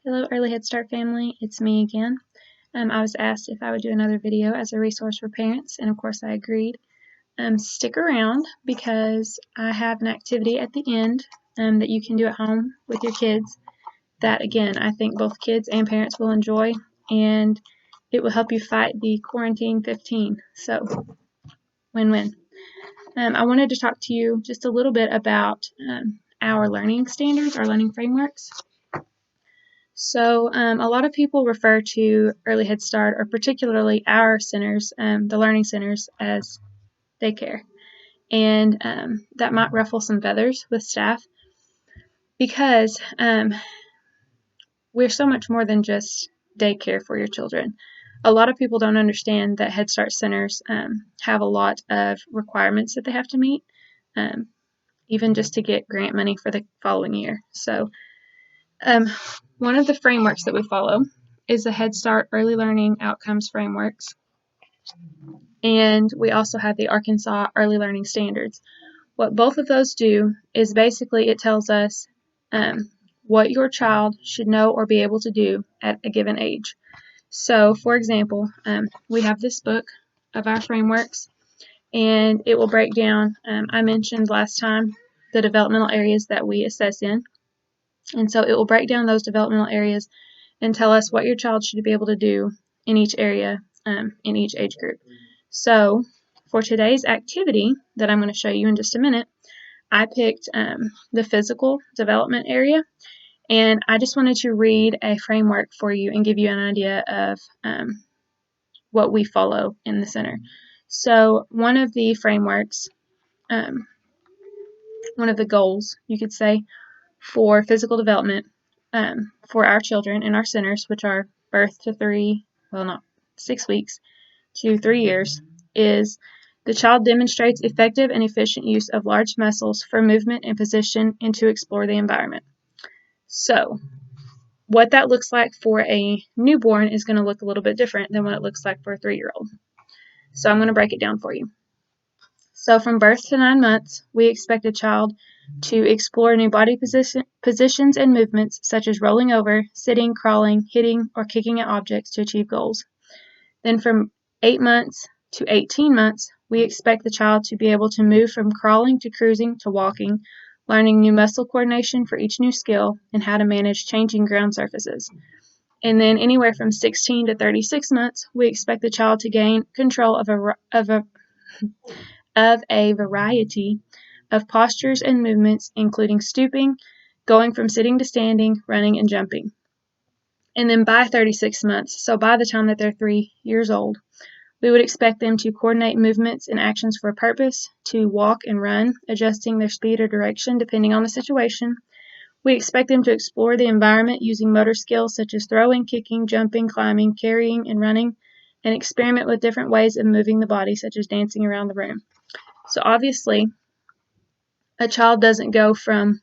Hello, Early Head Start family. It's me again. I was asked if I would do another video as a resource for parents, and of course I agreed. Stick around because I have an activity at the end that you can do at home with your kids that, again, I think both kids and parents will enjoy, and it will help you fight the quarantine 15. So, win-win. I wanted to talk to you just a little bit about our learning standards, our learning frameworks. So a lot of people refer to Early Head Start, or particularly our centers, the learning centers, as daycare. And that might ruffle some feathers with staff because we're so much more than just daycare for your children. A lot of people don't understand that Head Start centers have a lot of requirements that they have to meet, even just to get grant money for the following year. So one of the frameworks that we follow is the Head Start Early Learning Outcomes Frameworks, and we also have the Arkansas Early Learning Standards. What both of those do is basically it tells us what your child should know or be able to do at a given age. So, for example, we have this book of our frameworks, and it will break down, I mentioned last time, the developmental areas that we assess in. And so it will break down those developmental areas and tell us what your child should be able to do in each area, in each age group. So for today's activity that I'm going to show you in just a minute, I picked the physical development area, and I just wanted to read a framework for you and give you an idea of what we follow in the center. So one of the frameworks, one of the goals, you could say, for physical development for our children in our centers, which are birth to 6 weeks to 3 years, is the child demonstrates effective and efficient use of large muscles for movement and position and to explore the environment. So what that looks like for a newborn is going to look a little bit different than what it looks like for a 3-year-old. So I'm going to break it down for you. So from birth to 9 months, we expect a child to explore new body positions and movements such as rolling over, sitting, crawling, hitting, or kicking at objects to achieve goals. Then from 8 months to 18 months, we expect the child to be able to move from crawling to cruising to walking, learning new muscle coordination for each new skill and how to manage changing ground surfaces. And then anywhere from 16 to 36 months, we expect the child to gain control of a variety of postures and movements, including stooping, going from sitting to standing, running, and jumping. And then by 36 months, so by the time that they're 3 years old, we would expect them to coordinate movements and actions for a purpose, to walk and run, adjusting their speed or direction depending on the situation. We expect them to explore the environment using motor skills such as throwing, kicking, jumping, climbing, carrying, and running, and experiment with different ways of moving the body, such as dancing around the room. So obviously, a child doesn't go from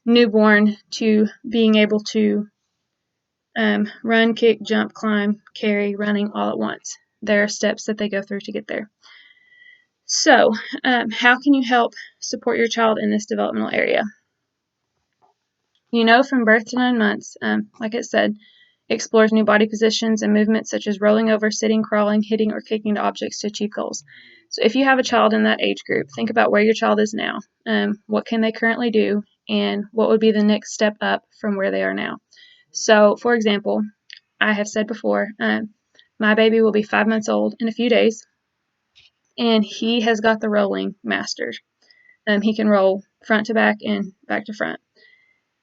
newborn to being able to run, kick, jump, climb, carry, running all at once. There are steps that they go through to get there. So, how can you help support your child in this developmental area? You know, from birth to 9 months, like I said, explores new body positions and movements such as rolling over, sitting, crawling, hitting, or kicking to objects to achieve goals. So if you have a child in that age group, think about where your child is now. What can they currently do, and what would be the next step up from where they are now? So, for example, I have said before, my baby will be 5 months old in a few days, and he has got the rolling mastered. He can roll front to back and back to front.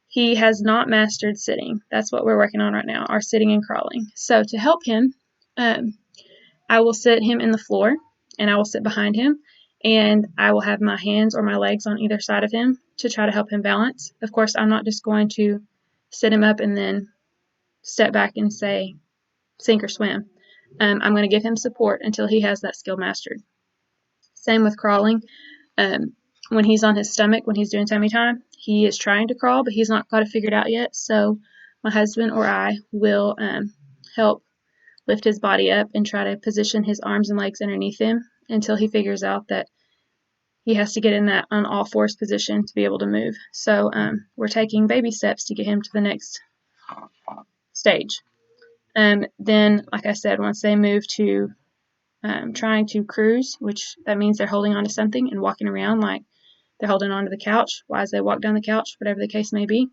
He has not mastered sitting. That's what we're working on right now, our sitting and crawling. So to help him, I will sit him in the floor, and I will sit behind him, and I will have my hands or my legs on either side of him to try to help him balance. Of course, I'm not just going to sit him up and then step back and say, sink or swim. I'm going to give him support until he has that skill mastered. Same with crawling. When he's on his stomach, when he's doing tummy time, he is trying to crawl, but he's not got it figured out yet. So my husband or I will help lift his body up and try to position his arms and legs underneath him until he figures out that he has to get in that on all fours position to be able to move. So we're taking baby steps to get him to the next stage. Then, like I said, once they move to trying to cruise, which that means they're holding on to something and walking around like they're holding on to the couch while they walk down the couch, whatever the case may be,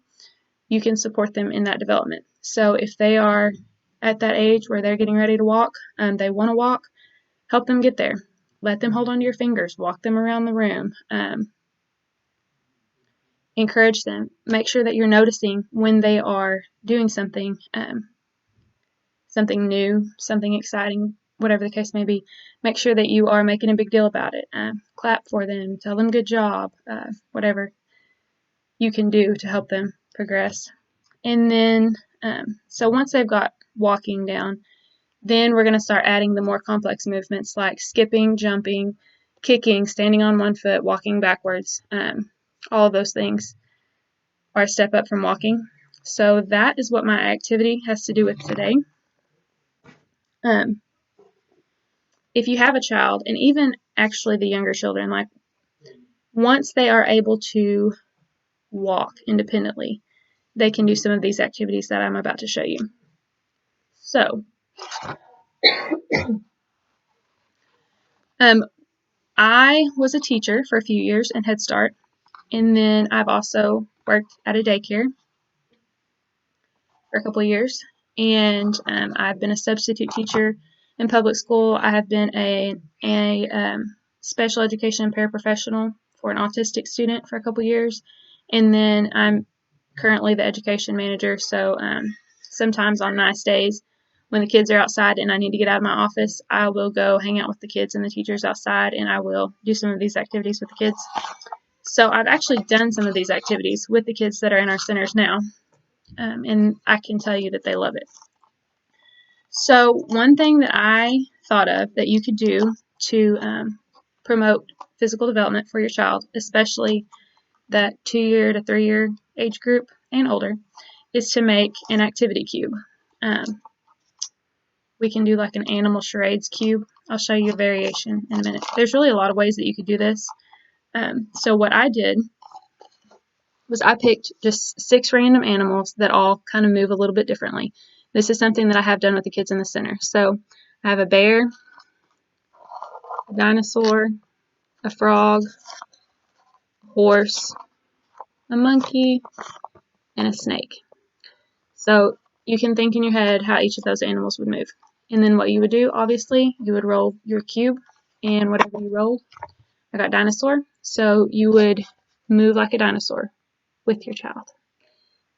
you can support them in that development. So if they are at that age where they're getting ready to walk, they want to walk, help them get there. Let them hold on to your fingers, walk them around the room, encourage them. Make sure that you're noticing when they are doing something, something new, something exciting, whatever the case may be. Make sure that you are making a big deal about it. Clap for them, tell them good job, whatever you can do to help them progress. And then, so once they've got walking down, then we're going to start adding the more complex movements like skipping, jumping, kicking, standing on one foot, walking backwards. All of those things are a step up from walking. So that is what my activity has to do with today. If you have a child, and even actually the younger children, like once they are able to walk independently, they can do some of these activities that I'm about to show you. So, I was a teacher for a few years in Head Start, and then I've also worked at a daycare for a couple of years, and I've been a substitute teacher in public school. I have been a special education paraprofessional for an autistic student for a couple of years, and then I'm currently the education manager. So sometimes on nice days when the kids are outside and I need to get out of my office, I will go hang out with the kids and the teachers outside, and I will do some of these activities with the kids. So I've actually done some of these activities with the kids that are in our centers now, and I can tell you that they love it. So one thing that I thought of that you could do to promote physical development for your child, especially that 2-year to 3-year age group and older, is to make an activity cube. We can do like an animal charades cube. I'll show you a variation in a minute. There's really a lot of ways that you could do this. So what I did was I picked just 6 random animals that all kind of move a little bit differently. This is something that I have done with the kids in the center. So I have a bear, a dinosaur, a frog, a horse, a monkey, and a snake. So you can think in your head how each of those animals would move. And then what you would do, obviously, you would roll your cube, and whatever you rolled, I got dinosaur, so you would move like a dinosaur with your child.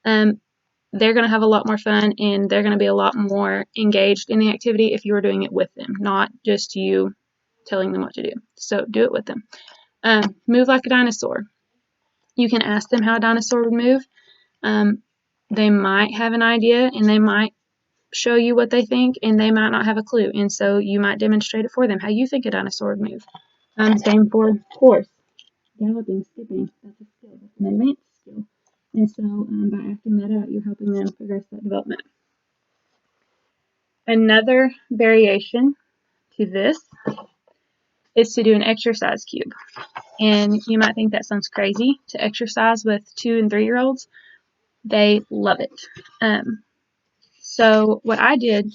They're going to have a lot more fun, and they're going to be a lot more engaged in the activity if you were doing it with them, not just you telling them what to do. So do it with them. Move like a dinosaur. You can ask them how a dinosaur would move. They might have an idea, and they might show you what they think, and they might not have a clue, and so you might demonstrate it for them how you think a dinosaur would move. Same for horse. Galloping, skipping, that's a skill. That's an advanced skill. And so by acting that out, you're helping them progress that development. Another variation to this is to do an exercise cube. And you might think that sounds crazy to exercise with 2- and 3-year-olds. They love it. So what I did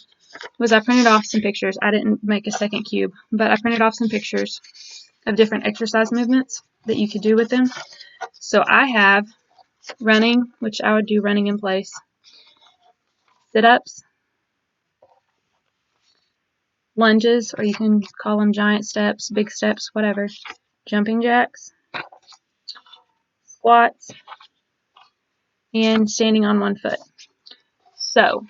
was I printed off some pictures. I didn't make a second cube, but I printed off some pictures of different exercise movements that you could do with them. So I have running, which I would do running in place, sit-ups, lunges, or you can call them giant steps, big steps, whatever, jumping jacks, squats, and standing on one foot. So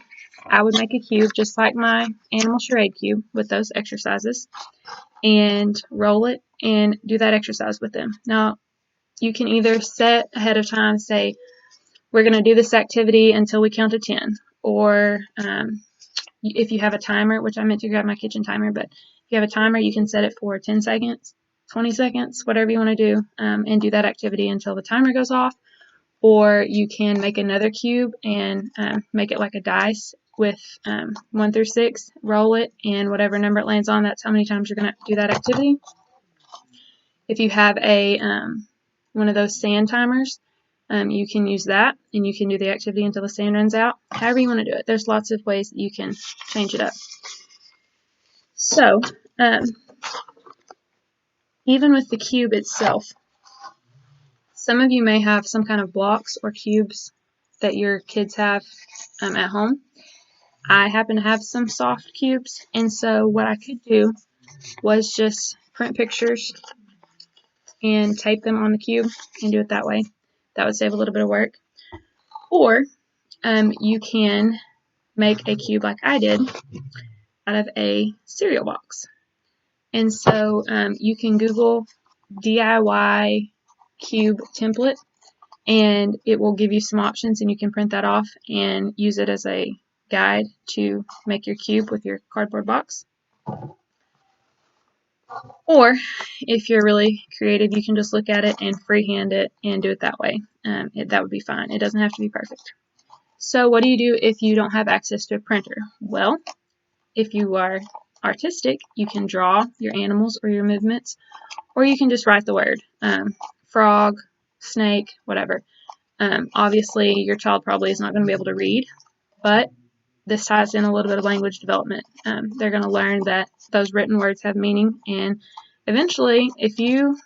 I would make a cube just like my animal charade cube with those exercises and roll it and do that exercise with them. Now, you can either set ahead of time, say, we're going to do this activity until we count to 10, or if you have a timer, which I meant to grab my kitchen timer, but if you have a timer, you can set it for 10 seconds, 20 seconds, whatever you want to do, and do that activity until the timer goes off. Or you can make another cube and make it like a dice with 1 through 6, roll it, and whatever number it lands on, that's how many times you're going to do that activity. If you have a one of those sand timers, You can use that, and you can do the activity until the sand runs out. However you want to do it. There's lots of ways that you can change it up. So, even with the cube itself, some of you may have some kind of blocks or cubes that your kids have at home. I happen to have some soft cubes, and so what I could do was just print pictures and tape them on the cube and do it that way. That would save a little bit of work. Or you can make a cube like I did out of a cereal box. And so you can Google DIY cube template, and it will give you some options, and you can print that off and use it as a guide to make your cube with your cardboard box. Or if you're really creative, you can just look at it and freehand it and do it that way. That would be fine. It doesn't have to be perfect. So what do you do if you don't have access to a printer? Well, if you are artistic, you can draw your animals or your movements, or you can just write the word. Frog, snake, whatever. Obviously, your child probably is not going to be able to read, but this ties in a little bit of language development. They're going to learn that those written words have meaning, and eventually, if you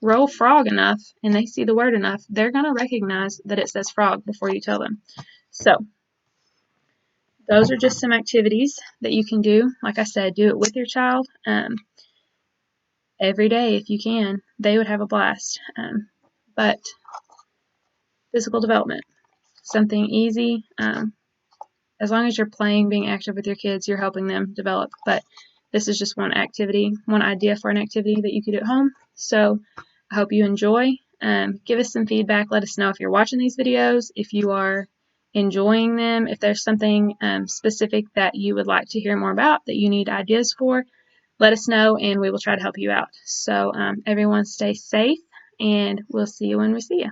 roll frog enough and they see the word enough, they're going to recognize that it says frog before you tell them. So, those are just some activities that you can do. Like I said, do it with your child every day if you can. They would have a blast. But physical development, something easy. As long as you're playing, being active with your kids, you're helping them develop. But this is just one activity, one idea for an activity that you could do at home. So I hope you enjoy. Give us some feedback. Let us know if you're watching these videos, if you are enjoying them, if there's something specific that you would like to hear more about, that you need ideas for. Let us know, and we will try to help you out. So everyone stay safe, and we'll see you when we see you.